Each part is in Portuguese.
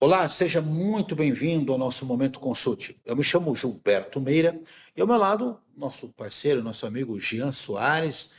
Olá, seja muito bem-vindo ao nosso Momento Consult. Eu me chamo Gilberto Meira e ao meu lado, nosso parceiro, nosso amigo Jean Soares,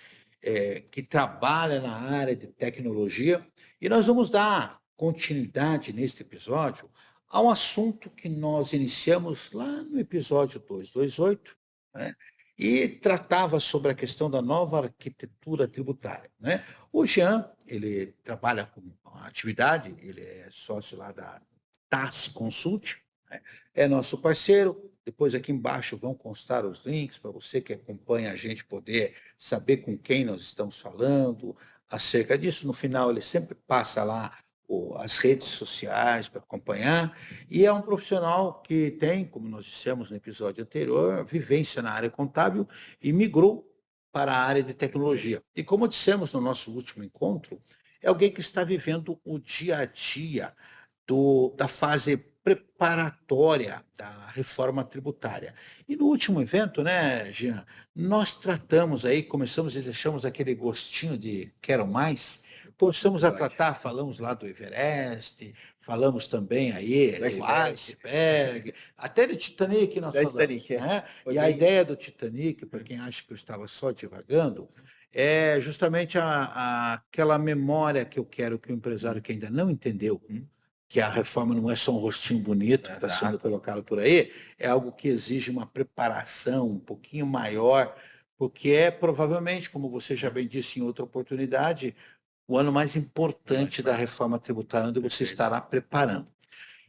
que trabalha na área de tecnologia, e nós vamos dar continuidade neste episódio a um assunto que nós iniciamos lá no episódio 228, né? E tratava sobre a questão da nova arquitetura tributária, né? O Jean, ele trabalha com a atividade, ele é sócio lá da TAS Consult, né? É nosso parceiro. Depois aqui embaixo vão constar os links para você que acompanha a gente poder saber com quem nós estamos falando acerca disso. No final ele sempre passa lá as redes sociais para acompanhar, e é um profissional que tem, como nós dissemos no episódio anterior, vivência na área contábil e migrou para a área de tecnologia. E como dissemos no nosso último encontro, é alguém que está vivendo o dia a dia da fase preparatória da reforma tributária. E no último evento, né, Jean, nós tratamos aí, começamos e deixamos aquele gostinho de quero mais, começamos a Verdade. tratar, falamos lá do Everest, falamos também aí Do do iceberg. iceberg, até do Titanic nós Do falamos, Titanic, é. né? Foi E a bem. ideia do Titanic, para quem acha que eu estava só divagando, é justamente aquela memória que eu quero que o empresário que ainda não entendeu que a reforma não é só um rostinho bonito que está sendo Exato. colocado por aí, é algo que exige uma preparação um pouquinho maior, porque é provavelmente, como você já bem disse em outra oportunidade, o ano mais importante da reforma tributária, onde você Perfeito. estará preparando.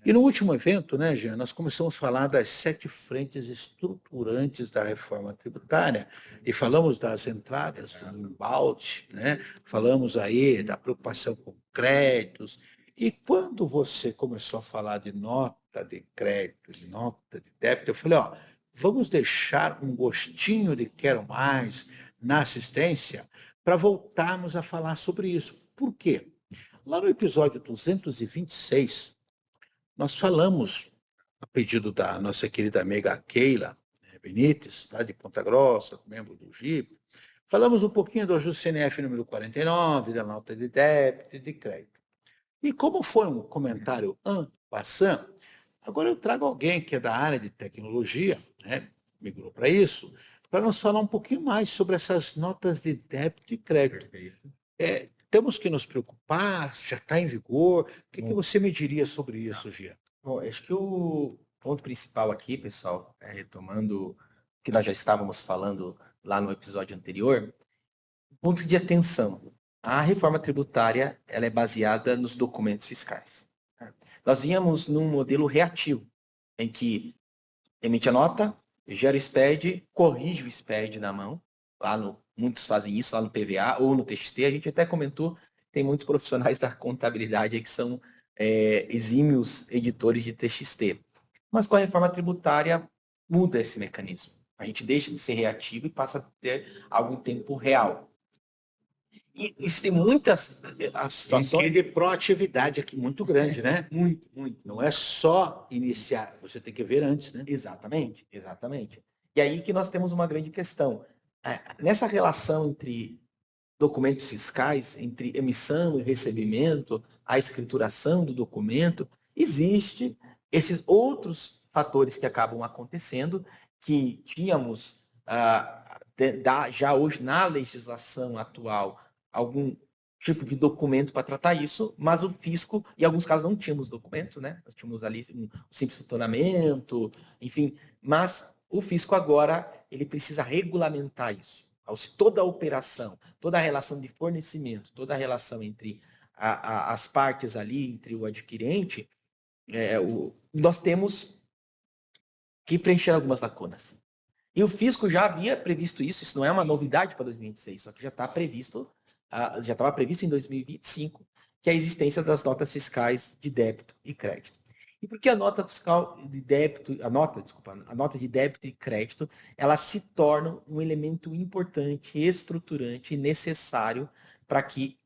E no último evento, né, Jean, nós começamos a falar das 7 frentes estruturantes da reforma tributária e falamos das entradas do embalde, né? Falamos aí da preocupação com créditos. E quando você começou a falar de nota de crédito, de nota de débito, eu falei, ó, vamos deixar um gostinho de quero mais na assistência para voltarmos a falar sobre isso. Por quê? Lá no episódio 226, nós falamos, a pedido da nossa querida amiga Keila Benites, tá, de Ponta Grossa, membro do GIP, falamos um pouquinho do ajuste CNF número 49, da nota de débito e de crédito. E como foi um comentário en passant, agora eu trago alguém que é da área de tecnologia, né, migrou para isso, para nos falar um pouquinho mais sobre essas notas de débito e crédito. Perfeito. Temos que nos preocupar, já está em vigor, o que Bom, você me diria sobre tá. isso, Gia? Bom, acho que o ponto principal aqui, pessoal, retomando o que nós já estávamos falando lá no episódio anterior, ponto de atenção. A reforma tributária, ela é baseada nos documentos fiscais, né? Nós íamos num modelo reativo, em que emite a nota, gera o SPED, corrige o SPED na mão. Muitos fazem isso lá no PVA ou no TXT. A gente até comentou, tem muitos profissionais da contabilidade aí que são exímios editores de TXT. Mas com a reforma tributária muda esse mecanismo. A gente deixa de ser reativo e passa a ter algo em tempo real. E existem muitas situações. De proatividade aqui muito grande, né? Muito, muito. Não é só iniciar, você tem que ver antes, né? Exatamente, exatamente. E aí que nós temos uma grande questão. Nessa relação entre documentos fiscais, entre emissão e recebimento, a escrituração do documento, existe esses outros fatores que acabam acontecendo, que tínhamos já hoje na legislação atual algum tipo de documento para tratar isso, mas o fisco, em alguns casos não tínhamos documentos, né? Nós tínhamos ali um simples funcionamento, enfim, mas o fisco agora ele precisa regulamentar isso. Toda a operação, toda a relação de fornecimento, toda a relação entre as partes ali, entre o adquirente, nós temos que preencher algumas lacunas. E o fisco já havia previsto isso não é uma novidade para 2026, só que já está previsto, já estava previsto em 2025, que é a existência das notas fiscais de débito e crédito. E por que a nota fiscal de débito, a nota de débito e crédito, ela se torna um elemento importante, estruturante e necessário para que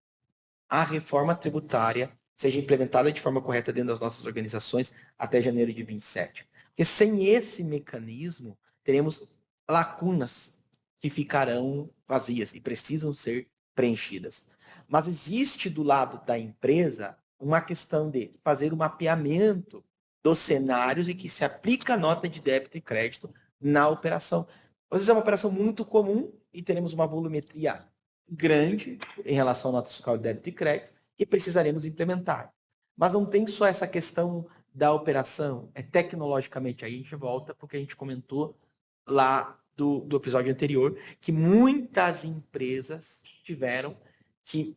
a reforma tributária seja implementada de forma correta dentro das nossas organizações até janeiro de 27. Porque sem esse mecanismo, teremos lacunas que ficarão vazias e precisam ser preenchidas. Mas existe do lado da empresa uma questão de fazer o mapeamento dos cenários e que se aplica a nota de débito e crédito na operação. Às vezes é uma operação muito comum e teremos uma volumetria grande em relação à nota fiscal de débito e crédito e precisaremos implementar. Mas não tem só essa questão da operação, tecnologicamente, aí a gente volta porque a gente comentou lá do episódio anterior, que muitas empresas tiveram que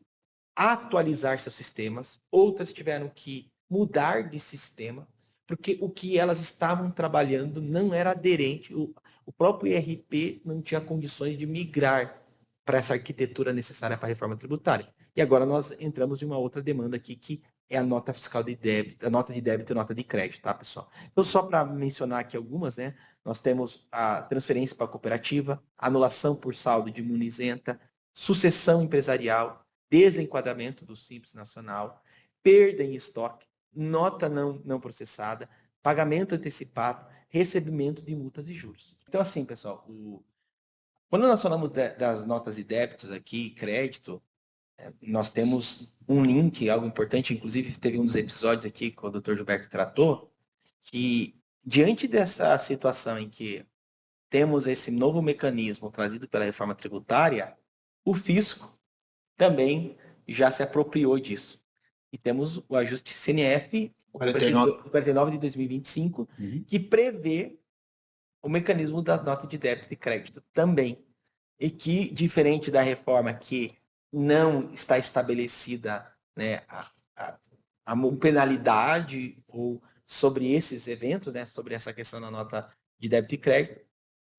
atualizar seus sistemas, outras tiveram que mudar de sistema, porque o que elas estavam trabalhando não era aderente, o próprio ERP não tinha condições de migrar para essa arquitetura necessária para a reforma tributária. E agora nós entramos em uma outra demanda aqui, que é a nota fiscal de débito, a nota de débito e nota de crédito, tá, pessoal? Então, só para mencionar aqui algumas, né? Nós temos a transferência para a cooperativa, anulação por saldo de multa isenta, sucessão empresarial, desenquadramento do Simples Nacional, perda em estoque, nota não processada, pagamento antecipado, recebimento de multas e juros. Então, assim, pessoal, quando nós falamos das notas de débitos aqui, crédito, nós temos um link, algo importante, inclusive teve um dos episódios aqui que o Dr. Gilberto tratou, que diante dessa situação em que temos esse novo mecanismo trazido pela reforma tributária, o fisco também já se apropriou disso. E temos o ajuste CNF 49 de 2025, que prevê o mecanismo da nota de débito e crédito também. E que, diferente da reforma que não está estabelecida, né, a penalidade ou sobre esses eventos, né, sobre essa questão da nota de débito e crédito,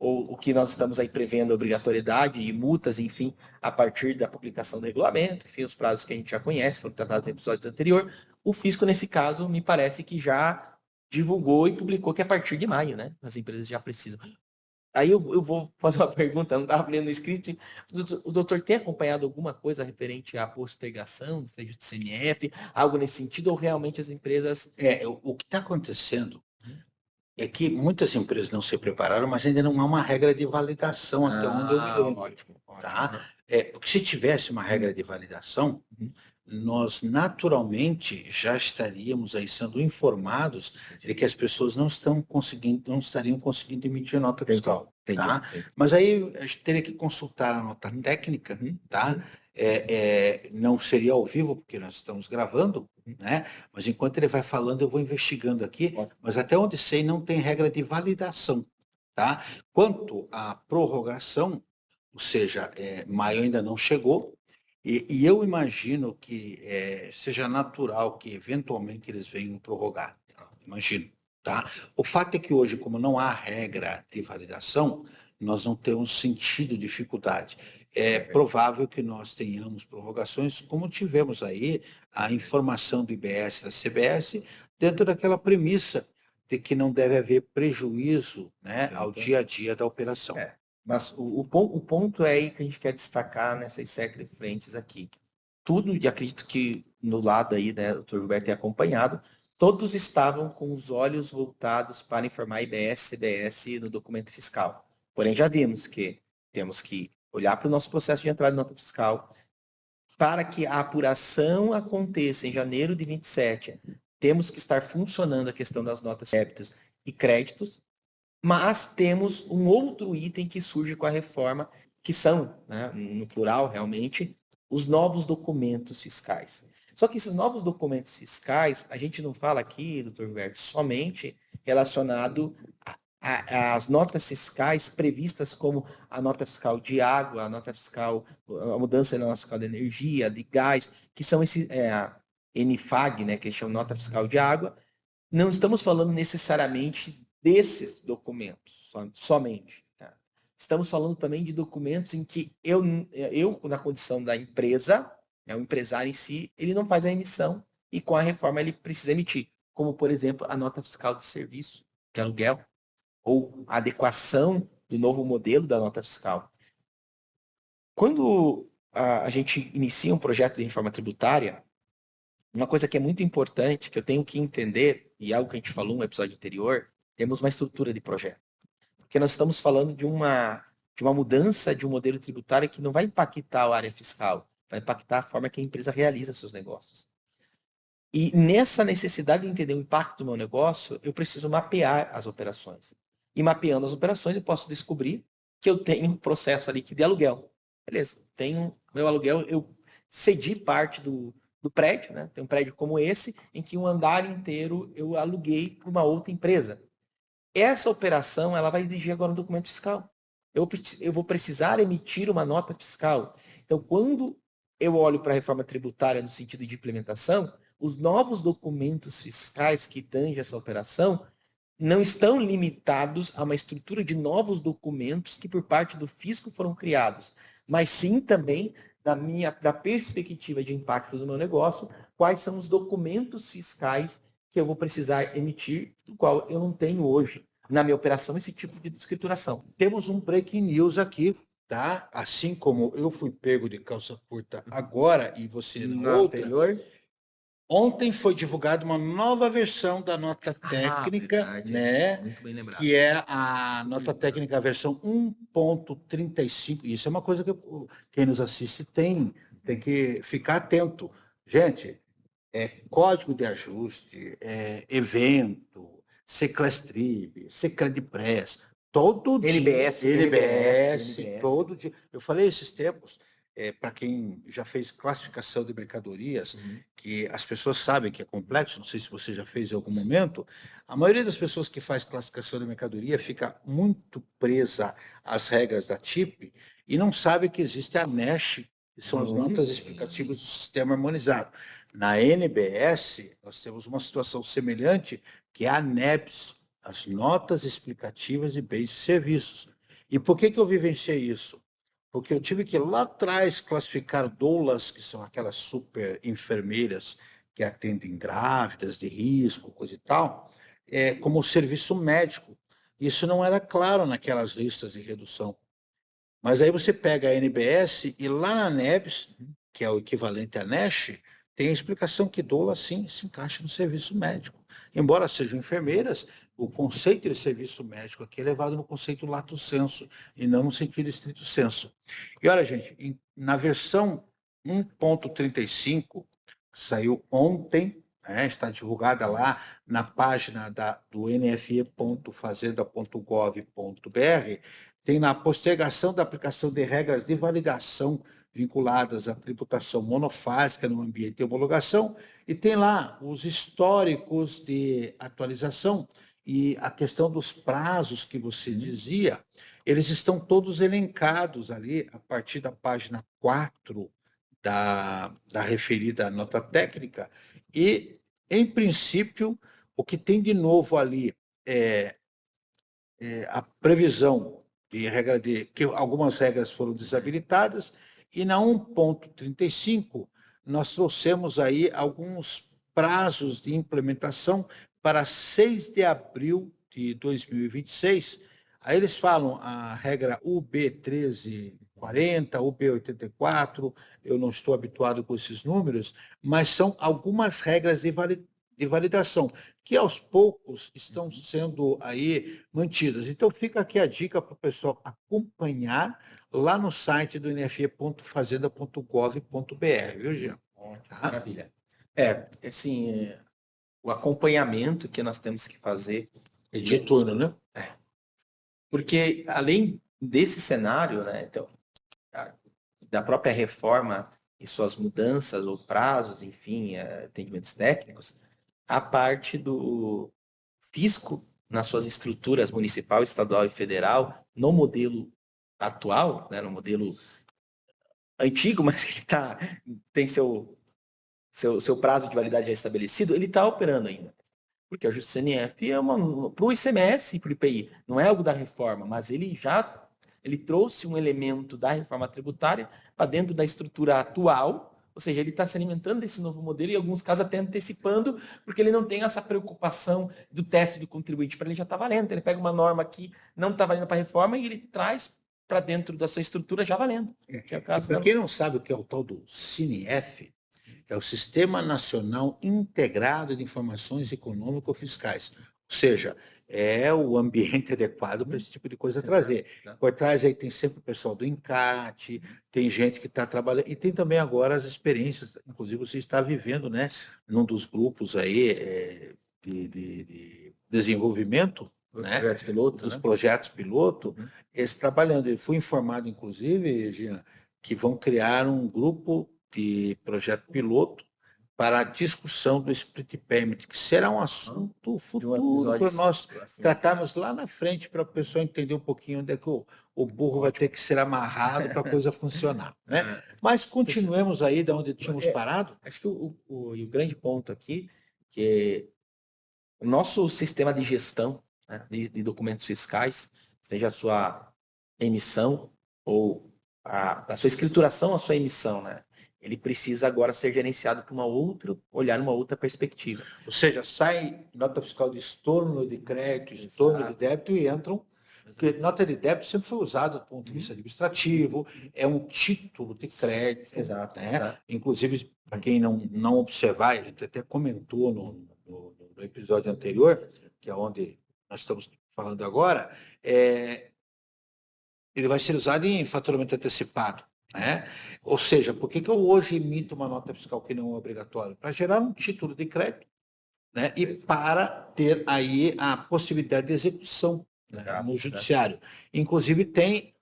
ou o que nós estamos aí prevendo, obrigatoriedade e multas, enfim, a partir da publicação do regulamento, enfim, os prazos que a gente já conhece, foram tratados em episódios anteriores. O fisco, nesse caso, me parece que já divulgou e publicou que a partir de maio, né, as empresas já precisam. Aí eu vou fazer uma pergunta, não estava lendo o script. O doutor tem acompanhado alguma coisa referente à postergação do ajuste CNF, algo nesse sentido, ou realmente as empresas... O que está acontecendo é que muitas empresas não se prepararam, mas ainda não há uma regra de validação até onde eu me lembro. Ótimo. Tá? Porque se tivesse uma regra de validação, nós naturalmente já estaríamos aí sendo informados de que as pessoas não estariam conseguindo emitir nota fiscal. Tá? Mas aí a gente teria que consultar a nota técnica, tá? Não seria ao vivo, porque nós estamos gravando, né? Mas enquanto ele vai falando, eu vou investigando aqui, mas até onde sei, não tem regra de validação. Tá? Quanto à prorrogação, ou seja, maio ainda não chegou, e eu imagino que seja natural que eventualmente eles venham prorrogar. Imagino. Tá? O fato é que hoje, como não há regra de validação, nós não temos sentido dificuldade. É provável que nós tenhamos prorrogações, como tivemos aí a informação do IBS e da CBS, dentro daquela premissa de que não deve haver prejuízo, né, ao dia a dia da operação. Mas o ponto é aí que a gente quer destacar nessas 7 frentes aqui. Tudo, e acredito que no lado aí, né, o Dr. Gilberto tem acompanhado, todos estavam com os olhos voltados para informar IBS, CBS no documento fiscal. Porém, já vimos que temos que olhar para o nosso processo de entrada de nota fiscal. Para que a apuração aconteça em janeiro de 27, temos que estar funcionando a questão das notas débitos e créditos, mas temos um outro item que surge com a reforma, que são, né, no plural realmente, os novos documentos fiscais. Só que esses novos documentos fiscais, a gente não fala aqui, doutor Gilberto, somente relacionado às notas fiscais previstas como a nota fiscal de água, a nota fiscal, a mudança na nota fiscal de energia, de gás, que são a NFAG, né, que chama nota fiscal de água. Não estamos falando necessariamente desses documentos, somente. Tá? Estamos falando também de documentos em que eu na condição da empresa, o empresário em si, ele não faz a emissão e com a reforma ele precisa emitir, como, por exemplo, a nota fiscal de serviço, de aluguel, ou a adequação do novo modelo da nota fiscal. Quando a gente inicia um projeto de reforma tributária, uma coisa que é muito importante, que eu tenho que entender, e algo que a gente falou no episódio anterior, temos uma estrutura de projeto. Porque nós estamos falando de uma mudança de um modelo tributário que não vai impactar a área fiscal, vai impactar a forma que a empresa realiza seus negócios. E nessa necessidade de entender o impacto do meu negócio, eu preciso mapear as operações. E mapeando as operações, eu posso descobrir que eu tenho um processo ali de aluguel. Beleza, tenho meu aluguel, eu cedi parte do prédio, né? Tem um prédio como esse, em que um andar inteiro eu aluguei para uma outra empresa. Essa operação ela vai exigir agora um documento fiscal. Eu vou precisar emitir uma nota fiscal. Então, quando eu olho para a reforma tributária no sentido de implementação, os novos documentos fiscais que tangem essa operação não estão limitados a uma estrutura de novos documentos que, por parte do fisco, foram criados, mas sim também da perspectiva de impacto do meu negócio, quais são os documentos fiscais que eu vou precisar emitir, do qual eu não tenho hoje na minha operação esse tipo de escrituração. Temos um breaking news aqui, tá? Assim como eu fui pego de calça curta agora e você na outra. Anterior. Ontem foi divulgada uma nova versão da nota técnica, verdade, né? Muito bem lembrado. Que é a nota técnica versão 1.35. Isso é uma coisa que quem nos assiste tem que ficar atento. Gente, código de ajuste, evento, Seclestrib, Secredpress, todo dia. NBS, todo dia. Eu falei esses tempos, para quem já fez classificação de mercadorias, que as pessoas sabem que é complexo, não sei se você já fez em algum momento, a maioria das pessoas que faz classificação de mercadoria fica muito presa às regras da TIP e não sabe que existe a NESH, que são as notas explicativas do sistema harmonizado. Na NBS, nós temos uma situação semelhante, que é a NEBS, as notas explicativas de bens e serviços. E por que eu vivenciei isso? Porque eu tive que lá atrás classificar doulas, que são aquelas super enfermeiras que atendem grávidas de risco, coisa e tal, como serviço médico. Isso não era claro naquelas listas de redução. Mas aí você pega a NBS e lá na NEBS, que é o equivalente à NESH, tem a explicação que doula, sim, se encaixa no serviço médico. Embora sejam enfermeiras, o conceito de serviço médico aqui é levado no conceito lato sensu e não no sentido estrito sensu. E olha, gente, na versão 1.35, saiu ontem, está divulgada lá na página do nfe.fazenda.gov.br, tem na postergação da aplicação de regras de validação vinculadas à tributação monofásica no ambiente de homologação, e tem lá os históricos de atualização e a questão dos prazos que você dizia, eles estão todos elencados ali a partir da página 4 da referida nota técnica, e, em princípio, o que tem de novo ali é a previsão de regra que algumas regras foram desabilitadas, e na 1.35 nós trouxemos aí alguns prazos de implementação para 6 de abril de 2026. Aí eles falam a regra UB 1340, UB 84, eu não estou habituado com esses números, mas são algumas regras de validação, que aos poucos estão sendo aí mantidas. Então fica aqui a dica para o pessoal acompanhar lá no site do nfe.fazenda.gov.br, viu, Jean? Tá? Maravilha. Assim, o acompanhamento que nós temos que fazer é de turno, né? Porque além desse cenário, né, então, da própria reforma e suas mudanças ou prazos, enfim, atendimentos técnicos, a parte do fisco nas suas estruturas municipal, estadual e federal, no modelo atual, né, no modelo antigo, mas que tem seu prazo de validade já estabelecido, ele está operando ainda. Porque o ajuste CNF é para o ICMS e para o IPI, não é algo da reforma, mas ele trouxe um elemento da reforma tributária para dentro da estrutura atual, ou seja, ele está se alimentando desse novo modelo e, em alguns casos, até antecipando, porque ele não tem essa preocupação do teste do contribuinte, para ele já está valendo. Ele pega uma norma que não está valendo para a reforma e ele traz para dentro da sua estrutura já valendo. Para quem não sabe o que é o tal do CINEF, é o Sistema Nacional Integrado de Informações Econômico-Fiscais. Ou seja, é o ambiente adequado para esse tipo de coisa trazer. Por trás aí tem sempre o pessoal do encate, tem gente que está trabalhando, e tem também agora as experiências, inclusive você está vivendo, né, num dos grupos aí de desenvolvimento, né, Projetos piloto, dos né? projetos piloto, eles trabalhando. Eu fui informado, inclusive, Jean, que vão criar um grupo de projeto piloto para a discussão do split payment, que será um assunto futuro para nós tratarmos lá na frente, para a pessoa entender um pouquinho onde é que o burro vai ter que ser amarrado para a coisa funcionar. Né? Mas continuemos aí de onde tínhamos parado. Acho que o grande ponto aqui, que o nosso sistema de gestão, né, de documentos fiscais, seja a sua emissão ou a sua escrituração, a sua emissão, né? Ele precisa agora ser gerenciado por olhar numa outra perspectiva. Ou seja, sai nota fiscal de estorno de crédito, estorno de débito e entram. Porque nota de débito sempre foi usada do ponto de vista administrativo, é um título de crédito. Exato. Né? Exato. Inclusive, para quem não observar, a gente até comentou no episódio anterior, que é onde nós estamos falando agora, ele vai ser usado em faturamento antecipado. Né? Ou seja, por que eu hoje emito uma nota fiscal que não é obrigatória? Para gerar um título de crédito, né? E para ter aí a possibilidade de execução, né? No judiciário. Inclusive tem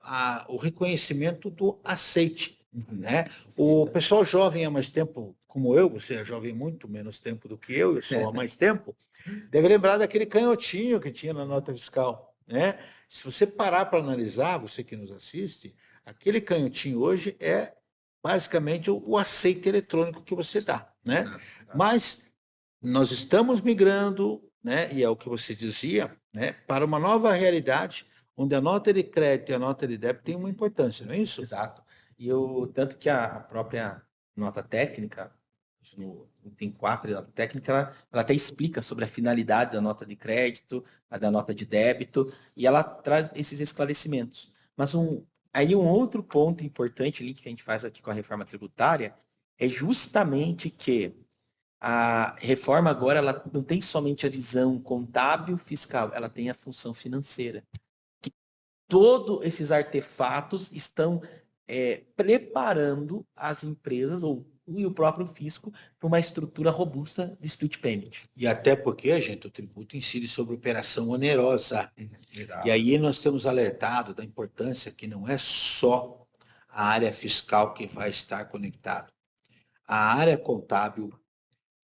o reconhecimento do aceite. Né? O pessoal jovem há mais tempo, como eu, você é jovem muito menos tempo do que eu sou há mais tempo, deve lembrar daquele canhotinho que tinha na nota fiscal. Né? Se você parar para analisar, você que nos assiste, aquele canhotinho hoje é basicamente o aceite eletrônico que você dá. Né? Mas nós estamos migrando, né, e é o que você dizia, né, para uma nova realidade, onde a nota de crédito e a nota de débito têm uma importância, não é isso? Exato. E tanto que a própria nota técnica, no item 4 da nota técnica, ela até explica sobre a finalidade da nota de crédito, da nota de débito, e ela traz esses esclarecimentos. Mas aí um outro ponto importante, link que a gente faz aqui com a reforma tributária, é justamente que a reforma agora ela não tem somente a visão contábil fiscal, ela tem a função financeira. Que todos esses artefatos estão preparando as empresas e o próprio fisco para uma estrutura robusta de split payment. E até porque, gente, o tributo incide sobre operação onerosa. Exato. E aí nós temos alertado da importância que não é só a área fiscal que vai estar conectado. A área contábil,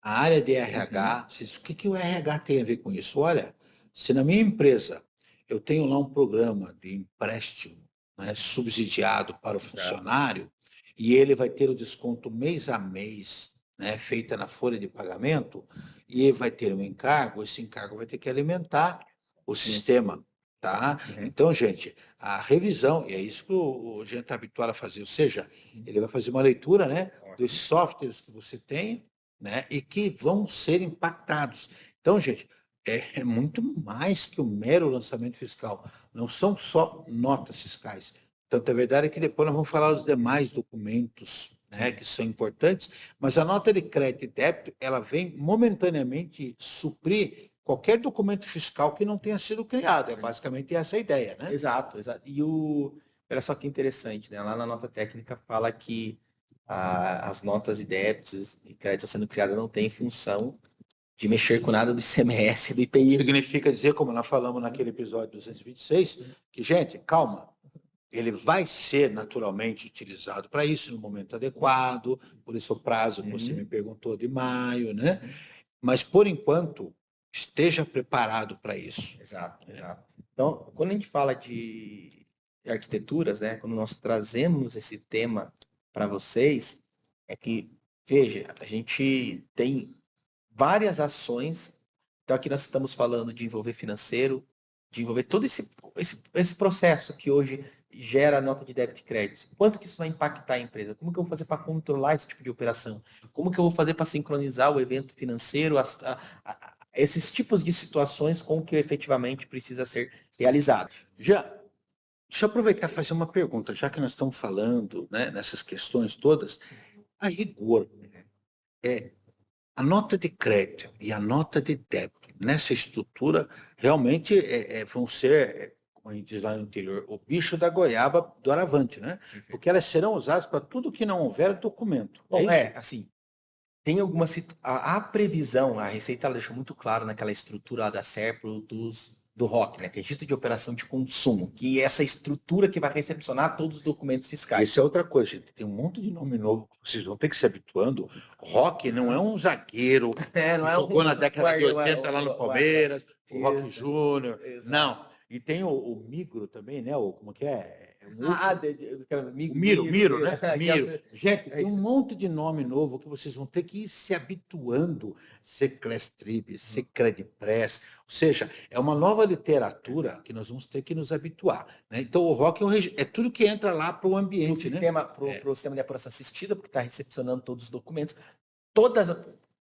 a área de RH, o que o RH tem a ver com isso? Olha, se na minha empresa eu tenho lá um programa de empréstimo, né, subsidiado para o funcionário, e ele vai ter o desconto mês a mês, né, feita na folha de pagamento, e ele vai ter um encargo, esse encargo vai ter que alimentar o sistema. Tá? Então, gente, a revisão, e é isso que o gente está habituado a fazer, ou seja, ele vai fazer uma leitura, né, dos softwares que você tem, né, e que vão ser impactados. Então, gente, é muito mais que o mero lançamento fiscal. Não são só notas fiscais. Tanto é verdade que depois nós vamos falar dos demais documentos, né, que são importantes, mas a nota de crédito e débito, ela vem momentaneamente suprir qualquer documento fiscal que não tenha sido criado. É basicamente essa a ideia, né? Exato, exato. E olha só que interessante, né? Lá na nota técnica fala que as notas de débitos e créditos sendo criadas não têm função de mexer com nada do ICMS, do IPI. Significa dizer, como nós falamos naquele episódio 226, que, gente, calma, ele vai ser naturalmente utilizado para isso no momento adequado, por isso o prazo que você me perguntou de maio, né? Mas, por enquanto, esteja preparado para isso. Exato, exato. Então, quando a gente fala de arquiteturas, né, quando nós trazemos esse tema para vocês, é que, veja, a gente tem várias ações. Então, aqui nós estamos falando de envolver financeiro, de envolver todo esse processo que hoje gera nota de débito e crédito. Quanto que isso vai impactar a empresa? Como que eu vou fazer para controlar esse tipo de operação? Como que eu vou fazer para sincronizar o evento financeiro, esses tipos de situações com o que efetivamente precisa ser realizado? Deixa eu aproveitar e fazer uma pergunta, já que nós estamos falando, né, nessas questões todas, a rigor, A nota de crédito e a nota de débito, nessa estrutura, realmente vão ser, como a gente diz lá no interior, o bicho da goiaba do Aravante, né? Perfeito. Porque elas serão usadas para tudo que não houver documento. Bom, É isso? assim, tem alguma a previsão, a Receita ela deixou muito claro naquela estrutura lá da SERPRO do ROC, né? Que é Registro de Operação de Consumo, que é essa estrutura que vai recepcionar todos os documentos fiscais. Isso é outra coisa, gente. Tem um monte de nome novo que vocês vão ter que se habituando. Rock não é um zagueiro Não que é jogou na década de 80 lá no Palmeiras, o Rock Isso, Júnior. exato. Não. E tem o Migro também, né? Como que é? O Miro, Miro, né? que é Miro. Gente, tem um isso. monte de nome novo que vocês vão ter que ir se habituando. Seclestrib, Secredpress. Ou seja, é uma nova literatura que nós vamos ter que nos habituar. Né? Então, o ROC é tudo que entra lá para o ambiente. Pro sistema de apuração assistida, porque está recepcionando todos os documentos. Toda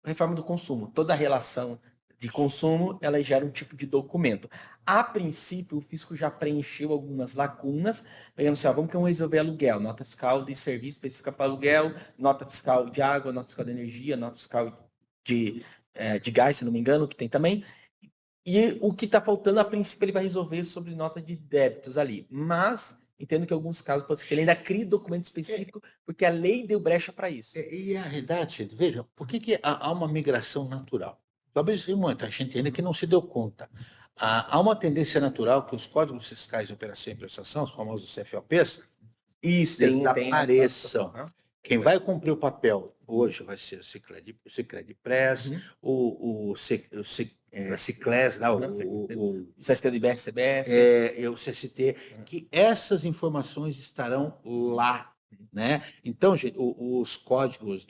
a reforma do consumo, toda a relação de consumo, ela gera um tipo de documento. A princípio, o fisco já preencheu algumas lacunas, pegando assim, vamos resolver aluguel, nota fiscal de serviço específica para aluguel, nota fiscal de água, nota fiscal de energia, nota fiscal de gás, se não me engano, que tem também. E o que está faltando, a princípio, ele vai resolver sobre nota de débitos ali. Mas entendo que em alguns casos pode ser que ele ainda crie documento específico, porque a lei deu brecha para isso. E a realidade, gente, veja, por que há uma migração natural? Talvez muita gente ainda que não se deu conta. Há uma tendência natural que os códigos fiscais de operação e prestação, os famosos CFOPs, desapareçam. Quem vai cumprir o papel hoje vai ser o Sicredi-Press, o Ciclés, o CST, CBS, o CST, que essas informações estarão lá. Né? Então, gente, os códigos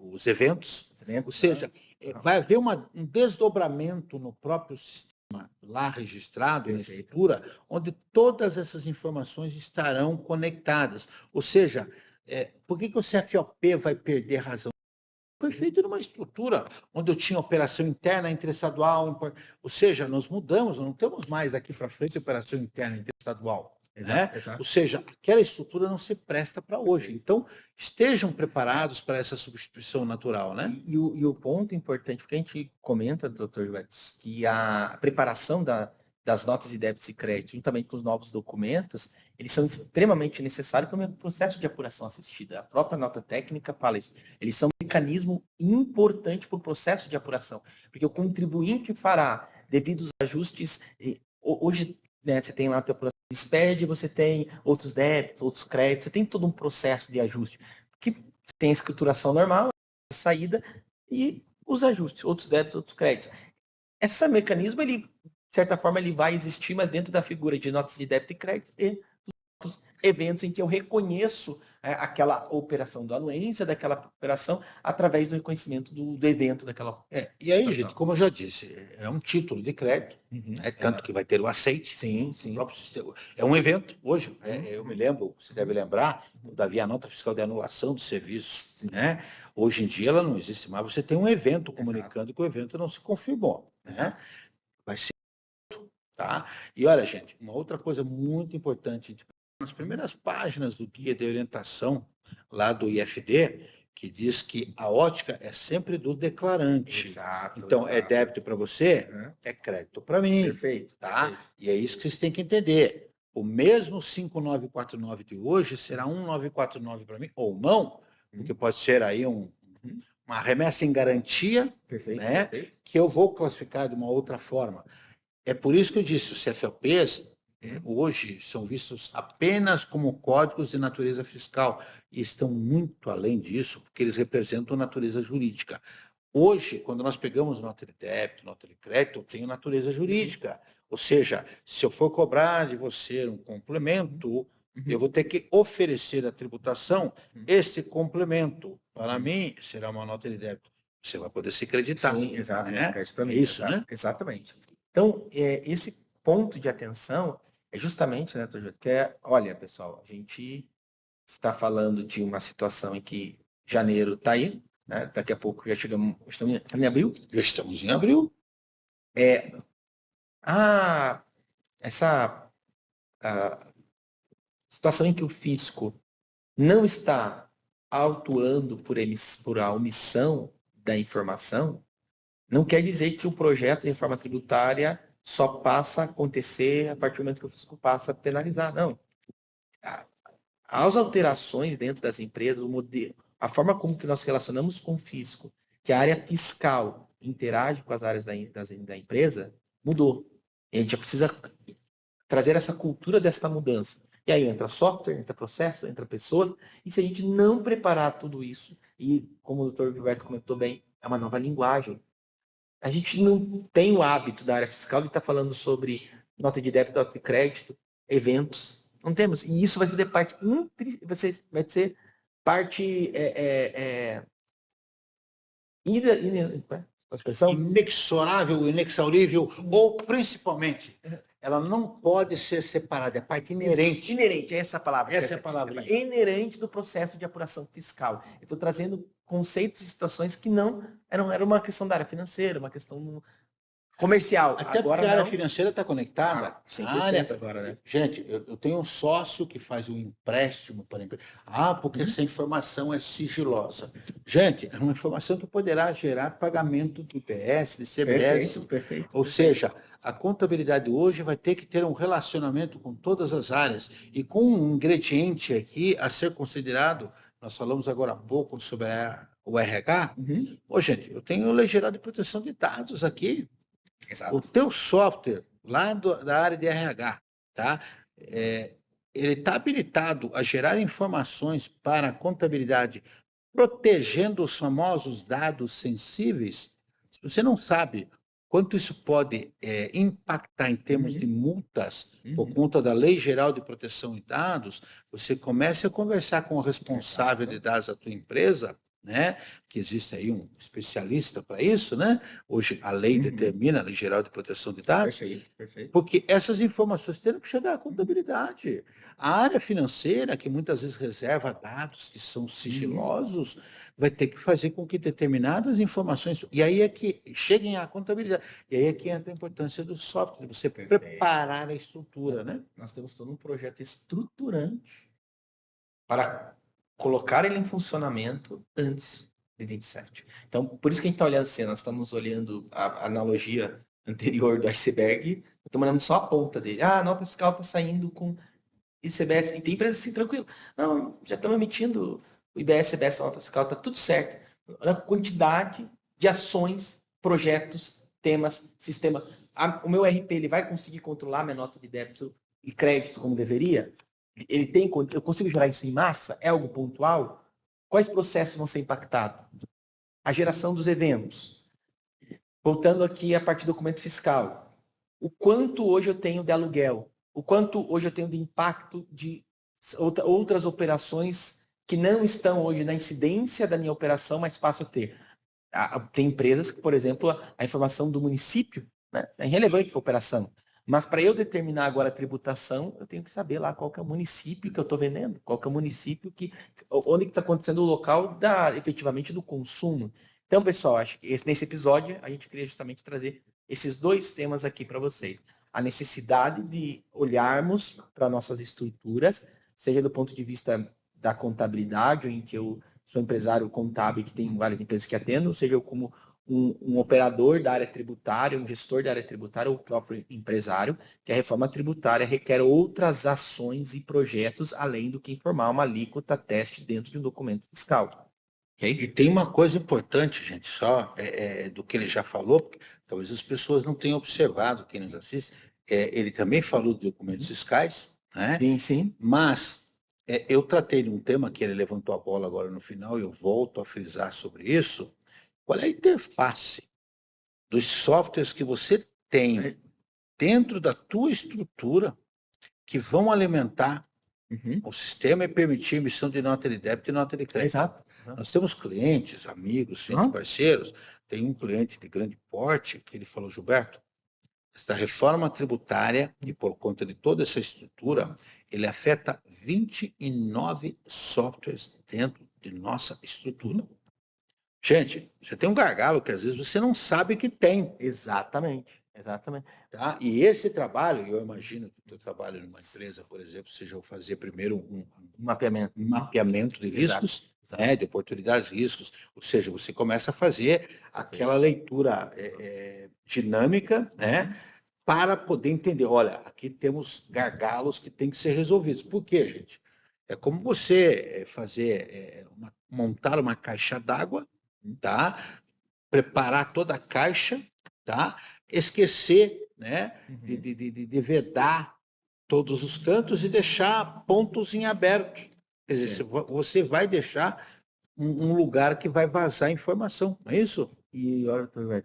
os eventos, ou seja, vai haver um desdobramento no próprio sistema lá registrado, na estrutura, onde todas essas informações estarão conectadas. Ou seja, por que o CFOP vai perder razão? Foi feito numa estrutura onde eu tinha operação interna, interestadual, ou seja, nós mudamos, não temos mais daqui para frente operação interna, interestadual. Exato, né? Exato. Ou seja, aquela estrutura não se presta para hoje. Então, estejam preparados para essa substituição natural, né? E o ponto importante, porque a gente comenta, doutor Gilberto, que a preparação das notas de débito e crédito, juntamente com os novos documentos, eles são extremamente necessários para o processo de apuração assistida. A própria nota técnica fala isso. Eles são um mecanismo importante para o processo de apuração, porque o contribuinte fará devidos ajustes. Hoje, né, você tem lá a tua apuração de SPED, você tem outros débitos, outros créditos, você tem todo um processo de ajuste. Que tem a escrituração normal, a saída e os ajustes, outros débitos, outros créditos. Esse mecanismo, ele, de certa forma, ele vai existir, mas dentro da figura de notas de débito e crédito e dos eventos em que eu reconheço aquela operação da anuência daquela operação através do reconhecimento do evento daquela. E aí, gente, como eu já disse, é um título de crédito, tanto que vai ter o aceite. Sim, sim. É um evento, hoje, eu me lembro, você deve lembrar, havia a nota fiscal de anulação de serviços, né? Hoje em dia ela não existe mais, você tem um evento comunicando que o evento não se confirmou. Né? Vai ser. Tá? E olha, gente, uma outra coisa muito importante, nas primeiras páginas do guia de orientação lá do IFD, que diz que a ótica é sempre do declarante. Exato, então, exato. É débito para você, é crédito para mim. Perfeito. Tá? Perfeito. E é isso que vocês têm que entender. O mesmo 5949 de hoje será 1949 para mim, ou não, porque pode ser aí uma remessa em garantia, Perfeito, né? perfeito. Que eu vou classificar de uma outra forma. É por isso que eu disse, os CFOPs hoje são vistos apenas como códigos de natureza fiscal e estão muito além disso, porque eles representam natureza jurídica. Hoje, quando nós pegamos nota de débito, nota de crédito, eu tenho natureza jurídica. Ou seja, se eu for cobrar de você um complemento, eu vou ter que oferecer à tributação este complemento. Para mim, será uma nota de débito. Você vai poder se acreditar. Sim, exato. Né? É isso, né? Exatamente. Então, esse ponto de atenção é justamente, né, que olha, pessoal, a gente está falando de uma situação em que janeiro está aí, né? Daqui a pouco já estamos em abril. Já estamos em abril. Essa situação em que o fisco não está autuando por a omissão da informação, não quer dizer que o projeto de reforma tributária só passa a acontecer a partir do momento que o fisco passa a penalizar. Não. As alterações dentro das empresas, o modelo, a forma como que nós relacionamos com o fisco, que a área fiscal interage com as áreas da empresa, mudou. E a gente já precisa trazer essa cultura dessa mudança. E aí entra software, entra processo, entra pessoas. E se a gente não preparar tudo isso, e como o Dr. Gilberto comentou bem, é uma nova linguagem. A gente não tem o hábito da área fiscal de estar falando sobre nota de débito, nota de crédito, eventos. Não temos. E isso vai fazer parte, vai ser parte inexorável, inexaurível, ou principalmente, ela não pode ser separada, é parte inerente. Inerente, essa é a palavra. Essa é a palavra. É inerente do processo de apuração fiscal. Eu estou trazendo conceitos e situações que não era uma questão da área financeira, uma questão comercial. Até agora porque a área não. financeira está conectada. 100% agora, né? Gente, eu tenho um sócio que faz um empréstimo para a empresa. Porque essa informação é sigilosa. Gente, é uma informação que poderá gerar pagamento do IPS, de CBS. Perfeito. Ou seja, a contabilidade hoje vai ter que ter um relacionamento com todas as áreas. E com um ingrediente aqui a ser considerado, nós falamos agora há pouco sobre o RH. Gente, eu tenho o Legeral de Proteção de Dados aqui. Exato. O teu software lá da área de RH, tá? Ele está habilitado a gerar informações para a contabilidade, protegendo os famosos dados sensíveis. Se você não sabe quanto isso pode impactar em termos de multas por conta da Lei Geral de Proteção de Dados, você comece a conversar com o responsável de dados da tua empresa, né? Que existe aí um especialista para isso, né? Hoje a lei determina, a Lei Geral de Proteção de Dados, Perfeito. porque essas informações terão que chegar à contabilidade. A área financeira, que muitas vezes reserva dados que são sigilosos, vai ter que fazer com que determinadas informações, e aí é que cheguem à contabilidade, e aí é que entra a importância do software, você preparar a estrutura, né? Nós temos todo um projeto estruturante para colocar ele em funcionamento antes de 27. Então, por isso que a gente está olhando assim, nós estamos olhando a analogia anterior do iceberg, estamos olhando só a ponta dele. A nota fiscal está saindo com ICBS, e tem empresas assim, tranquilo. Não, já estamos emitindo o IBS, CBS, a nota fiscal, está tudo certo. Olha a quantidade de ações, projetos, temas, sistema. O meu RP, ele vai conseguir controlar minha nota de débito e crédito como deveria? Eu consigo gerar isso em massa? É algo pontual? Quais processos vão ser impactados? A geração dos eventos. Voltando aqui a partir do documento fiscal. O quanto hoje eu tenho de aluguel? O quanto hoje eu tenho de impacto de outras operações que não estão hoje na incidência da minha operação, mas passo a ter? Tem empresas que, por exemplo, a informação do município, né, é irrelevante para a operação. Mas para eu determinar agora a tributação, eu tenho que saber lá qual que é o município que eu estou vendendo, qual que é o município onde está acontecendo o local efetivamente do consumo. Então, pessoal, acho que nesse episódio a gente queria justamente trazer esses dois temas aqui para vocês. A necessidade de olharmos para nossas estruturas, seja do ponto de vista da contabilidade, em que eu sou empresário contábil, que tem várias empresas que atendo, seja eu como um operador da área tributária, um gestor da área tributária ou o próprio empresário, que a reforma tributária requer outras ações e projetos, além do que informar uma alíquota teste dentro de um documento fiscal. Okay? E tem uma coisa importante, gente, só do que ele já falou, porque talvez as pessoas não tenham observado, quem nos assiste, ele também falou de documentos fiscais, né? Sim. Mas eu tratei de um tema que ele levantou a bola agora no final, e eu volto a frisar sobre isso. Qual é a interface dos softwares que você tem dentro da tua estrutura que vão alimentar o sistema e permitir a emissão de nota de débito e nota de crédito? Exato. Nós temos clientes, amigos, parceiros. Tem um cliente de grande porte que ele falou: Gilberto, essa reforma tributária, e por conta de toda essa estrutura, ele afeta 29 softwares dentro de nossa estrutura. Gente, você tem um gargalo que às vezes você não sabe que tem. Exatamente. Exatamente. Tá? E esse trabalho, eu imagino que o teu trabalho numa empresa, por exemplo, seja eu fazer primeiro um Mapeamento. mapeamento de Exato, riscos, exato. né, de oportunidades, riscos, ou seja, você começa a fazer aquela leitura dinâmica, né, para poder entender, olha, aqui temos gargalos que têm que ser resolvidos. Por quê, gente? É como você montar uma caixa d'água, tá? Preparar toda a caixa, tá? Esquecer, né, de vedar todos os cantos e deixar pontos em aberto. Quer dizer, você vai deixar um lugar que vai vazar informação, não é isso? E olha, doutor,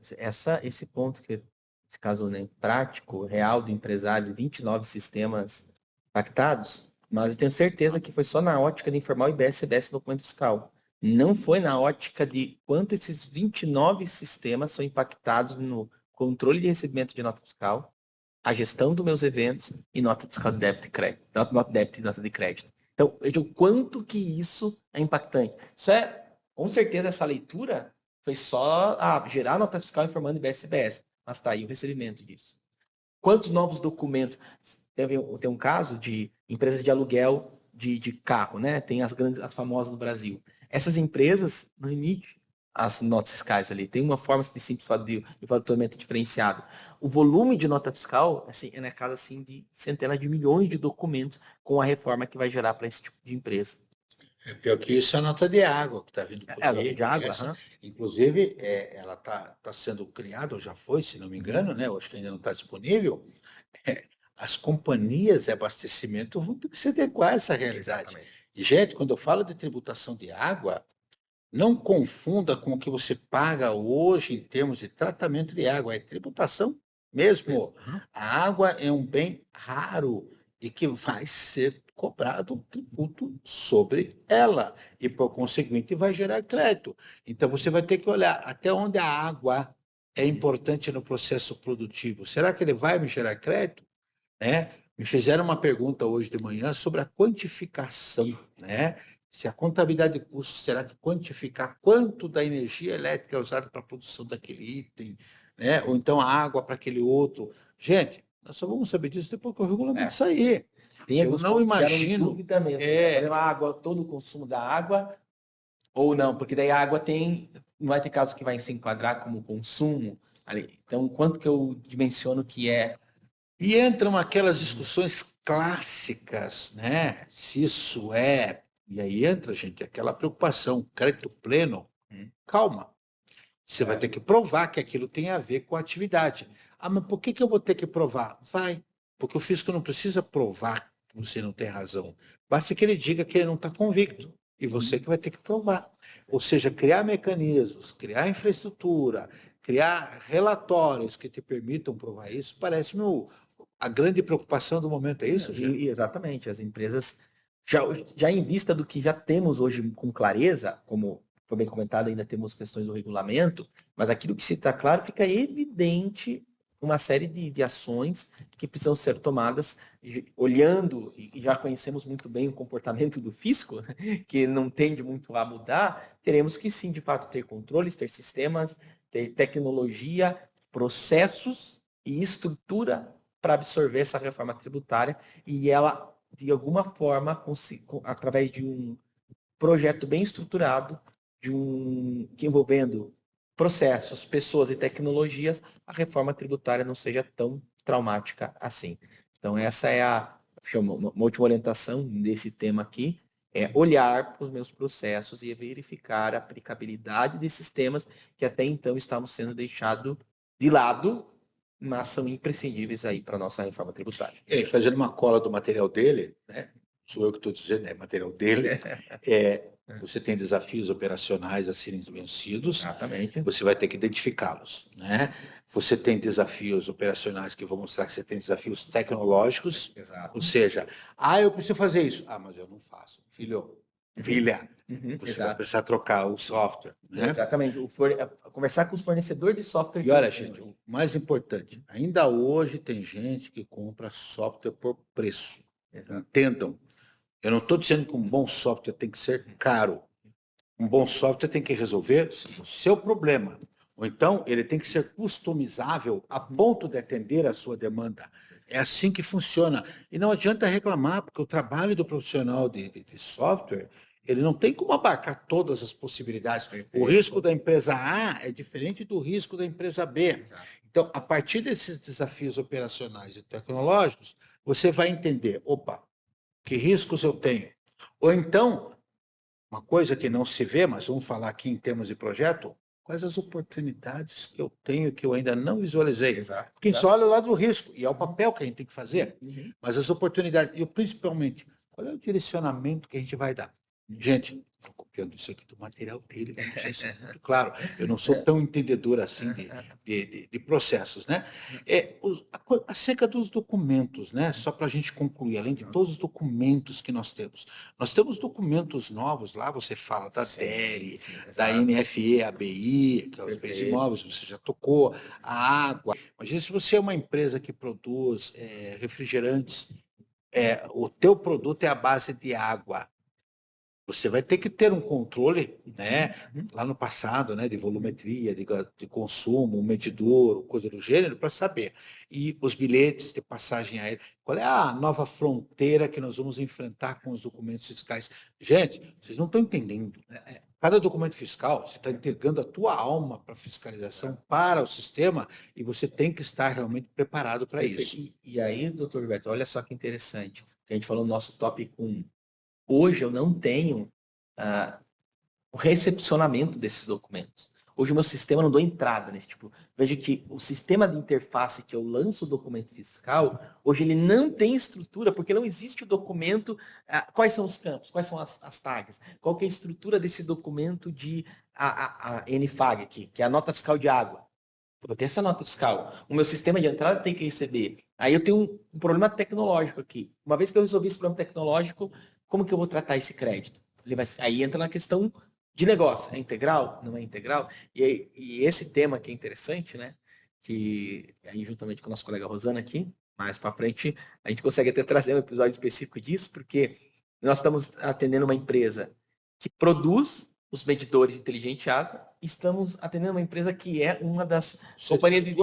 esse ponto que, esse caso, né, prático, real do empresário, de 29 sistemas impactados, mas eu tenho certeza que foi só na ótica de informar o IBS-CBS no documento fiscal. Não foi na ótica de quanto esses 29 sistemas são impactados no controle de recebimento de nota fiscal, a gestão dos meus eventos e nota fiscal de débito e crédito, nota de débito e nota de crédito. Então, eu digo quanto que isso é impactante. Isso é, com certeza, essa leitura foi só gerar nota fiscal informando IBS-CBS, mas está aí o recebimento disso. Quantos novos documentos? Tem um caso de empresas de aluguel de carro, né? Tem as grandes, as famosas no Brasil. Essas empresas não emitem as notas fiscais ali. Tem uma forma de simplificar de faturamento diferenciado. O volume de nota fiscal assim, é na casa assim, de centenas de milhões de documentos com a reforma que vai gerar para esse tipo de empresa. É pior que isso é a nota de água que está vindo por É a nota aí. de água, Essa, inclusive, ela está sendo criada, ou já foi, se não me engano, né? Eu acho que ainda não está disponível. As companhias de abastecimento vão ter que se adequar a essa realidade. Exatamente. E, gente, quando eu falo de tributação de água, não confunda com o que você paga hoje em termos de tratamento de água. É tributação mesmo. A água é um bem raro e que vai ser cobrado um tributo sobre ela. E, por conseguinte, vai gerar crédito. Então, você vai ter que olhar até onde a água é importante no processo produtivo. Será que ele vai me gerar crédito? Né? Me fizeram uma pergunta hoje de manhã sobre a quantificação, né? Se a contabilidade de custos será que quantificar quanto da energia elétrica é usada para a produção daquele item, né? Ou então a água para aquele outro. Gente, nós só vamos saber disso depois que o regulamento sair. Tem Eu alguns não pontos que ficaram em imagino. dúvida mesmo. A água, todo o consumo da água, ou não, porque daí a água tem, não vai ter casos que vai se enquadrar como consumo ali. Então, quanto que eu dimensiono que é? E entram aquelas discussões clássicas, né? Se isso é. E aí entra, gente, aquela preocupação, crédito pleno. Calma. Você vai ter que provar que aquilo tem a ver com a atividade. Ah, mas por que eu vou ter que provar? Vai. Porque o fisco não precisa provar que você não tem razão. Basta que ele diga que ele não está convicto. E você que vai ter que provar. Ou seja, criar mecanismos, criar infraestrutura, criar relatórios que te permitam provar isso, parece-me a grande preocupação do momento. É isso, gente? Exatamente. As empresas, já em vista do que já temos hoje com clareza, como foi bem comentado, ainda temos questões do regulamento, mas aquilo que se está claro, fica evidente uma série de ações que precisam ser tomadas, olhando, e já conhecemos muito bem o comportamento do fisco, que não tende muito a mudar, teremos que sim, de fato, ter controles, ter sistemas, ter tecnologia, processos e estrutura para absorver essa reforma tributária e ela, de alguma forma, através de um projeto bem estruturado, que envolvendo processos, pessoas e tecnologias, a reforma tributária não seja tão traumática assim. Então, essa é uma última orientação desse tema aqui, é olhar para os meus processos e verificar a aplicabilidade desses temas que até então estavam sendo deixados de lado, mas são imprescindíveis aí para a nossa reforma tributária. Fazendo uma cola do material dele, né? Sou eu que estou dizendo, é material dele. Você tem desafios operacionais a serem vencidos. Exatamente. Você vai ter que identificá-los, né? Você tem desafios operacionais que vão mostrar que você tem desafios tecnológicos. Exato. Ou seja, eu preciso fazer isso. Mas eu não faço. Filha, você vai precisar trocar o software. Né? Exatamente. Conversar com os fornecedores de software. E olha, gente, o mais importante, ainda hoje tem gente que compra software por preço. Entendam. Eu não estou dizendo que um bom software tem que ser caro. Um bom software tem que resolver o seu problema. Ou então, ele tem que ser customizável a ponto de atender a sua demanda. É assim que funciona. E não adianta reclamar, porque o trabalho do profissional de software, ele não tem como abarcar todas as possibilidades. O risco da empresa A é diferente do risco da empresa B. Exato. Então, a partir desses desafios operacionais e tecnológicos, você vai entender, opa, que riscos eu tenho? Ou então, uma coisa que não se vê, mas vamos falar aqui em termos de projeto, quais as oportunidades que eu tenho que eu ainda não visualizei? Exato. Quem só olha o lado do risco, e é o papel que a gente tem que fazer, Uhum. mas as oportunidades, e principalmente, qual é o direcionamento que a gente vai dar? Gente, estou copiando isso aqui do material dele, para deixar isso muito claro. Eu não sou tão entendedor assim de processos, né? Acerca dos documentos, né? Só para a gente concluir, além de todos os documentos que nós temos documentos novos lá, você fala da DERE, da NFE, ABI, que é os bens imóveis, você já tocou, a água. Imagina se você é uma empresa que produz refrigerantes, o teu produto é a base de água. Você vai ter que ter um controle, né, lá no passado, né, de volumetria, de consumo, um medidor, coisa do gênero, para saber. E os bilhetes de passagem aérea. Qual é a nova fronteira que nós vamos enfrentar com os documentos fiscais? Gente, vocês não estão entendendo. Cada documento fiscal, você está entregando a tua alma para fiscalização, para o sistema, e você tem que estar realmente preparado para isso. E aí, doutor Gilberto, olha só que interessante. Que a gente falou no nosso tópico 1. Hoje eu não tenho o recepcionamento desses documentos. Hoje o meu sistema não dou entrada nesse tipo. Veja que o sistema de interface que eu lanço o documento fiscal, hoje ele não tem estrutura, porque não existe o documento, quais são os campos, quais são as tags, qual que é a estrutura desse documento de a NFAG aqui, que é a nota fiscal de água. Eu tenho essa nota fiscal. O meu sistema de entrada tem que receber. Aí eu tenho um problema tecnológico aqui. Uma vez que eu resolvi esse problema tecnológico, como que eu vou tratar esse crédito? Aí entra na questão de negócio. É integral? Não é integral? E esse tema que é interessante, né? Que aí juntamente com o nosso colega Rosana aqui, mais para frente, a gente consegue até trazer um episódio específico disso, porque nós estamos atendendo uma empresa que produz os medidores inteligentes de água, estamos atendendo uma empresa que é uma das companhias de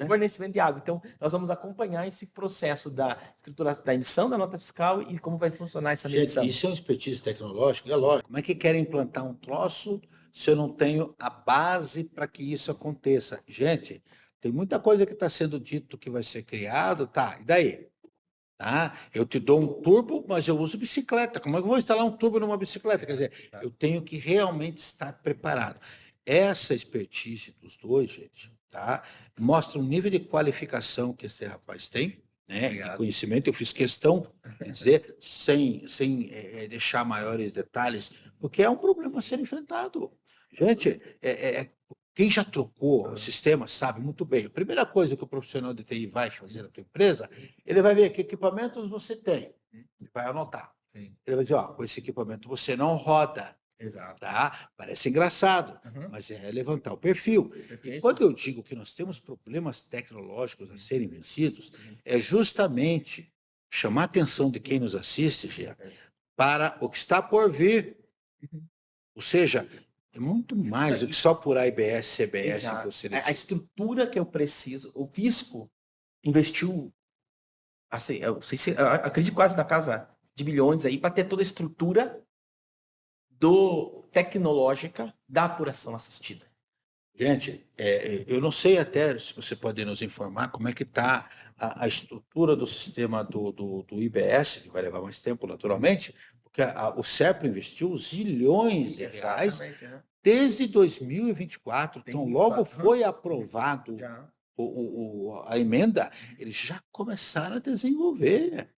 fornecimento de água. Então, nós vamos acompanhar esse processo da escritura, da emissão da nota fiscal e como vai funcionar essa medição. Gente, isso é um expertise tecnológico? É lógico. Como é que querem implantar um troço se eu não tenho a base para que isso aconteça? Gente, tem muita coisa que está sendo dito que vai ser criado, tá? E daí? Tá? Eu te dou um turbo, mas eu uso bicicleta. Como é que eu vou instalar um turbo numa bicicleta? Quer dizer, eu tenho que realmente estar preparado. Essa expertise dos dois, gente, tá? Mostra o nível de qualificação que esse rapaz tem, né? De conhecimento. Eu fiz questão de dizer, sem deixar maiores detalhes, porque é um problema a ser enfrentado. Gente, quem já trocou o sistema sabe muito bem. A primeira coisa que o profissional de TI vai fazer na tua empresa, ele vai ver que equipamentos você tem. Ele vai anotar. Ele vai dizer, com esse equipamento você não roda. Exato. Tá? Parece engraçado, mas é levantar o perfil. E quando eu digo que nós temos problemas tecnológicos a serem vencidos, é justamente chamar a atenção de quem nos assiste, Gia, para o que está por vir. Ou seja, é muito mais do que só por AIBS, CBS. A estrutura que eu preciso, o fisco investiu, assim, eu acredito quase na casa de bilhões aí para ter toda a estrutura tecnológica da apuração assistida. Gente, eu não sei até se você pode nos informar como é que está a estrutura do sistema do IBS, que vai levar mais tempo naturalmente, porque o CEPRO investiu zilhões de reais desde 2024. Então, logo foi aprovado a emenda, eles já começaram a desenvolver.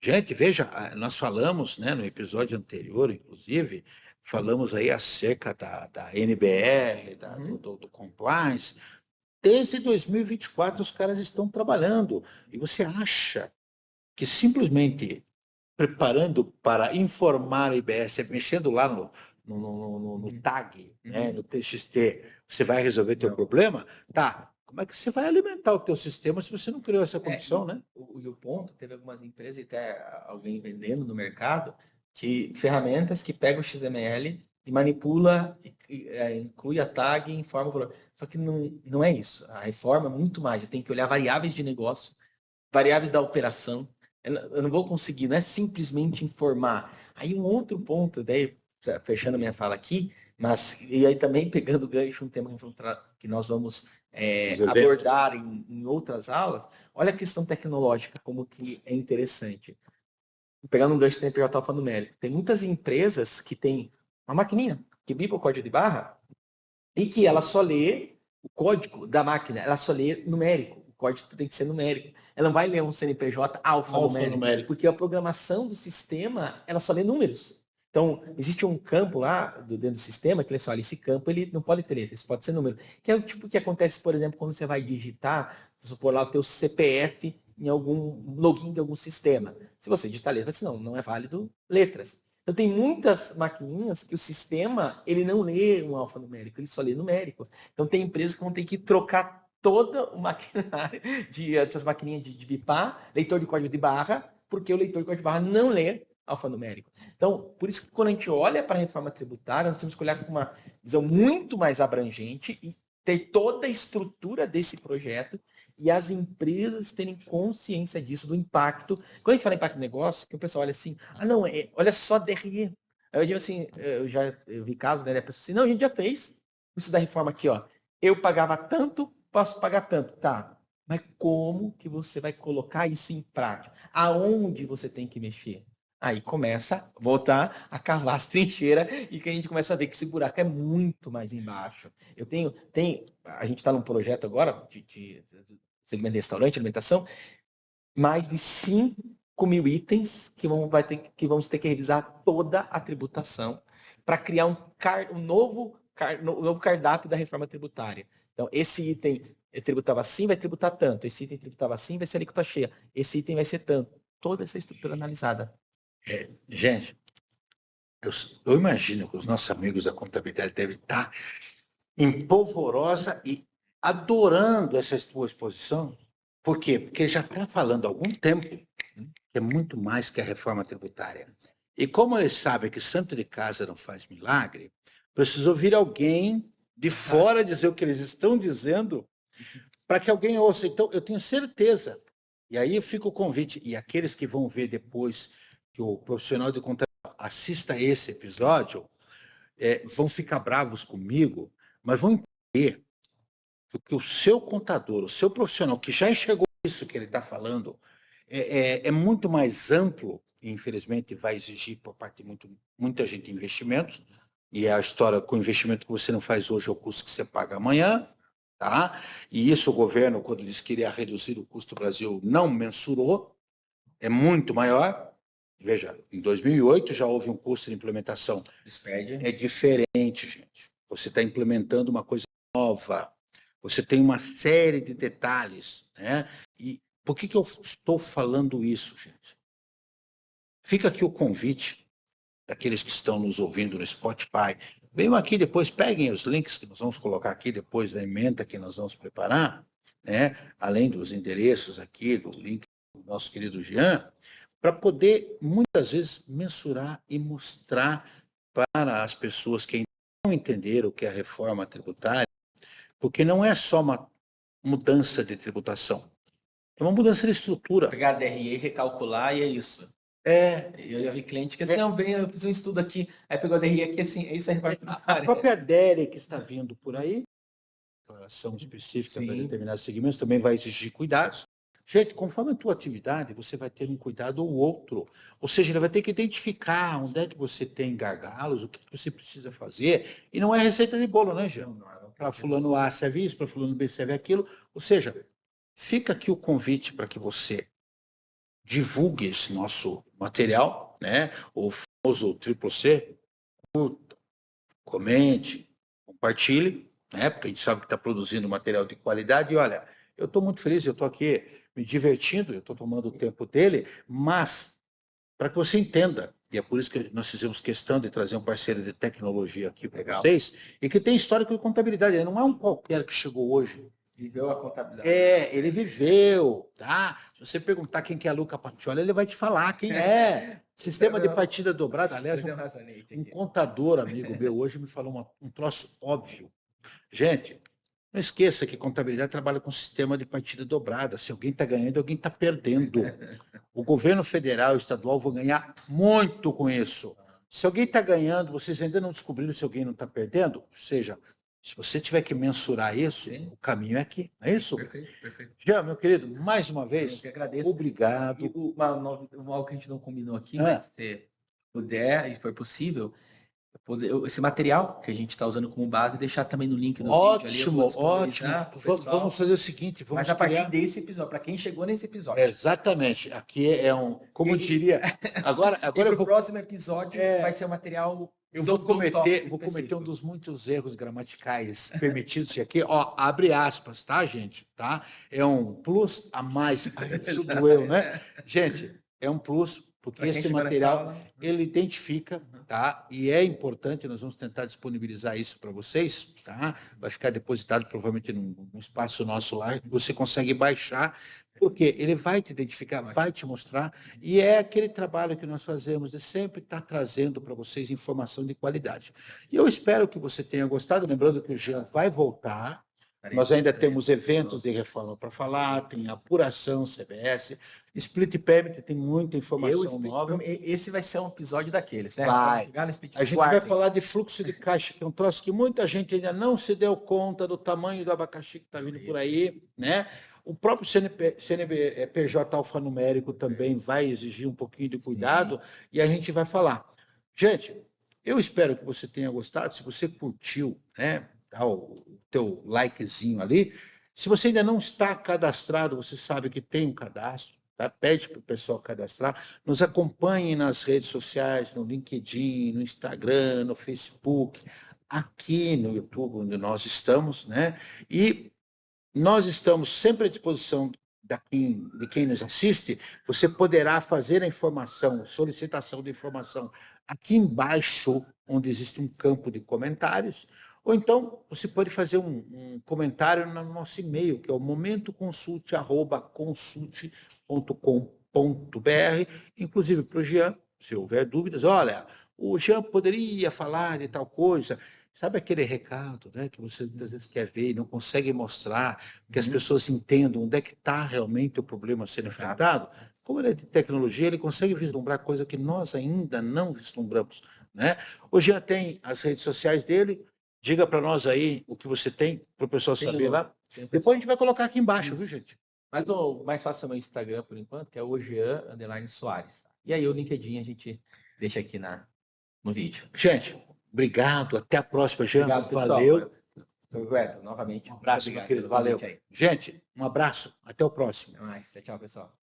Gente, veja, nós falamos, né, no episódio anterior, inclusive, falamos aí acerca da NBR, do compliance. Desde 2024 os caras estão trabalhando. E você acha que simplesmente preparando para informar a IBS, mexendo lá no tag, né, no TXT, você vai resolver teu problema? Tá. Como é que você vai alimentar o teu sistema se você não criou essa condição, né? E o ponto, teve algumas empresas, e até alguém vendendo no mercado, que ferramentas que pegam o XML e manipula, inclui a tag e informa o valor. Só que não é isso. A reforma é muito mais. Eu tenho que olhar variáveis de negócio, variáveis da operação. Eu não vou conseguir, não é simplesmente informar. Aí um outro ponto, daí, fechando minha fala aqui, mas e aí também pegando o gancho, um tema que nós vamos abordar em outras aulas, olha a questão tecnológica, como que é interessante. Pegando um gancho do PJ alfanumérico, tem muitas empresas que têm uma maquininha que bipa o código de barra e que ela só lê o código da máquina, ela só lê numérico. O código tem que ser numérico. Ela não vai ler um CNPJ alfanumérico, porque a programação do sistema, ela só lê números. Então, existe um campo lá dentro do sistema que ele só olha, esse campo ele não pode ter letra, isso pode ser número. Que é o tipo que acontece, por exemplo, quando você vai digitar, vamos supor lá o teu CPF em algum login de algum sistema. Se você digitar letras, não é válido letras. Então tem muitas maquininhas que o sistema ele não lê um alfanumérico, ele só lê numérico. Então tem empresas que vão ter que trocar toda o maquinário dessas maquininhas de bipar, leitor de código de barra, porque o leitor de código de barra não lê alfanumérico. Então, por isso que quando a gente olha para a reforma tributária, nós temos que olhar com uma visão muito mais abrangente e ter toda a estrutura desse projeto e as empresas terem consciência disso, do impacto. Quando a gente fala impacto de negócio, que o pessoal olha assim, olha só DRE. Aí eu digo assim, eu vi casos, né, da pessoa assim, não, a gente já fez isso da reforma aqui, ó. Eu pagava tanto, posso pagar tanto. Tá, mas como que você vai colocar isso em prática? Aonde você tem que mexer? Aí começa a voltar a cavar as trincheiras e que a gente começa a ver que esse buraco é muito mais embaixo. A gente está num projeto agora de segmento de restaurante, alimentação, mais de 5.000 itens que vamos ter que revisar toda a tributação para criar um novo cardápio da reforma tributária. Então, esse item tributava assim, vai tributar tanto. Esse item tributava assim, vai ser alíquota cheia. Esse item vai ser tanto. Toda essa estrutura analisada. Gente, eu imagino que os nossos amigos da contabilidade devem estar em polvorosa e adorando essa tua exposição. Por quê? Porque já está falando há algum tempo que é muito mais que a reforma tributária. E como eles sabem que santo de casa não faz milagre, precisa ouvir alguém de fora dizer o que eles estão dizendo para que alguém ouça. Então, eu tenho certeza. E aí fica o convite. E aqueles que vão ver depois que o profissional de contabilidade assista esse episódio, vão ficar bravos comigo, mas vão entender que o seu contador, o seu profissional, que já enxergou isso que ele está falando, é muito mais amplo e, infelizmente, vai exigir por parte de muita gente investimentos, e é a história com o investimento que você não faz hoje é o custo que você paga amanhã, tá? E isso o governo, quando disse que iria reduzir o custo do Brasil, não mensurou, é muito maior. Veja, em 2008 já houve um custo de implementação. É diferente, gente. Você está implementando uma coisa nova. Você tem uma série de detalhes, né? E por que eu estou falando isso, gente? Fica aqui o convite daqueles que estão nos ouvindo no Spotify. Venham aqui depois, peguem os links que nós vamos colocar aqui depois da ementa que nós vamos preparar, né? Além dos endereços aqui, do link do nosso querido Jean, para poder, muitas vezes, mensurar e mostrar para as pessoas que ainda não entenderam o que é a reforma tributária, porque não é só uma mudança de tributação, é uma mudança de estrutura. Pegar a DRE, recalcular e é isso. Eu já vi cliente que assim, eu fiz um estudo aqui, aí pegou a DRE aqui, assim, isso é reforma tributária. A própria DERE que está vindo por aí, declaração específica para determinados segmentos, também vai exigir cuidados. Gente, conforme a tua atividade, você vai ter um cuidado ou outro. Ou seja, ele vai ter que identificar onde é que você tem gargalos, o que você precisa fazer. E não é receita de bolo, né, Jean? Para fulano A serve isso, para fulano B serve aquilo. Ou seja, fica aqui o convite para que você divulgue esse nosso material, né? O famoso Triple C, curta, comente, compartilhe, né? Porque a gente sabe que está produzindo material de qualidade. E olha, eu estou muito feliz, eu estou aqui me divertindo, eu estou tomando o tempo dele, mas para que você entenda, e é por isso que nós fizemos questão de trazer um parceiro de tecnologia aqui para vocês, e que tem histórico de contabilidade, ele não é um qualquer que chegou hoje, Viveu a contabilidade. Ele viveu, tá? Se você perguntar quem que é Luca Pacioli, ele vai te falar quem é. Sistema de partida dobrada, aliás, um contador amigo meu hoje me falou um troço óbvio. Gente, não esqueça que contabilidade trabalha com sistema de partida dobrada. Se alguém está ganhando, alguém está perdendo. O governo federal e estadual vão ganhar muito com isso. Se alguém está ganhando, vocês ainda não descobriram se alguém não está perdendo? Ou seja, se você tiver que mensurar isso, sim, o caminho é aqui, não é isso? Perfeito, perfeito. Jean, meu querido, mais uma vez, eu que agradeço. Obrigado. Algo que a gente não combinou aqui, mas se puder, e for possível, esse material que a gente está usando como base, deixar também no link do vídeo ali. Ótimo. Vamos fazer o seguinte, mas a partir desse episódio, para quem chegou nesse episódio. Exatamente. Aqui como eu diria, agora eu vou... O próximo episódio vai ser o material... Eu vou cometer um dos muitos erros gramaticais permitidos aqui. Ó, abre aspas, tá, gente? Tá? É um plus a mais. Isso doeu, né? Gente, é um plus, porque esse material, ele identifica, tá? E é importante, nós vamos tentar disponibilizar isso para vocês, tá? Vai ficar depositado provavelmente num espaço nosso lá, que você consegue baixar, porque ele vai te identificar, vai te mostrar, e é aquele trabalho que nós fazemos de sempre estar trazendo para vocês informação de qualidade. E eu espero que você tenha gostado, lembrando que o Jean vai voltar, nós ainda temos eventos de reforma para falar, tem apuração CBS, Split Payment, tem muita informação nova. Esse vai ser um episódio daqueles, né? Vai. A gente vai falar de fluxo de caixa, que é um troço que muita gente ainda não se deu conta do tamanho do abacaxi que está vindo por aí, né? O próprio CNPJ alfanumérico também vai exigir um pouquinho de cuidado, e a gente vai falar. Gente, eu espero que você tenha gostado. Se você curtiu, né, dá o teu likezinho ali. Se você ainda não está cadastrado, você sabe que tem um cadastro, tá? Pede para o pessoal cadastrar. Nos acompanhe nas redes sociais, no LinkedIn, no Instagram, no Facebook, aqui no YouTube, onde nós estamos, né? E nós estamos sempre à disposição de quem nos assiste. Você poderá fazer a informação, solicitação de informação aqui embaixo, onde existe um campo de comentários, ou então você pode fazer um comentário no nosso e-mail, que é o momentoconsulte@consulte.com.br, inclusive para o Jean, se houver dúvidas. Olha, o Jean poderia falar de tal coisa. Sabe aquele recado, né, que você muitas vezes quer ver e não consegue mostrar, que as pessoas entendam onde é que está realmente o problema sendo enfrentado? Como ele é de tecnologia, ele consegue vislumbrar coisa que nós ainda não vislumbramos, né? Hoje já tem as redes sociais dele. Diga para nós aí o que você tem, para o pessoal saber lá. Depois a gente vai colocar aqui embaixo, viu, gente? Mas o mais fácil é o meu Instagram, por enquanto, que é o Jean_Soares. E aí o LinkedIn a gente deixa aqui no vídeo. Gente, obrigado. Até a próxima, Jean. Obrigado, valeu. Roberto, novamente. Um abraço, meu querido. Valeu. Gente, um abraço. Até o próximo. Até mais. Tchau, pessoal.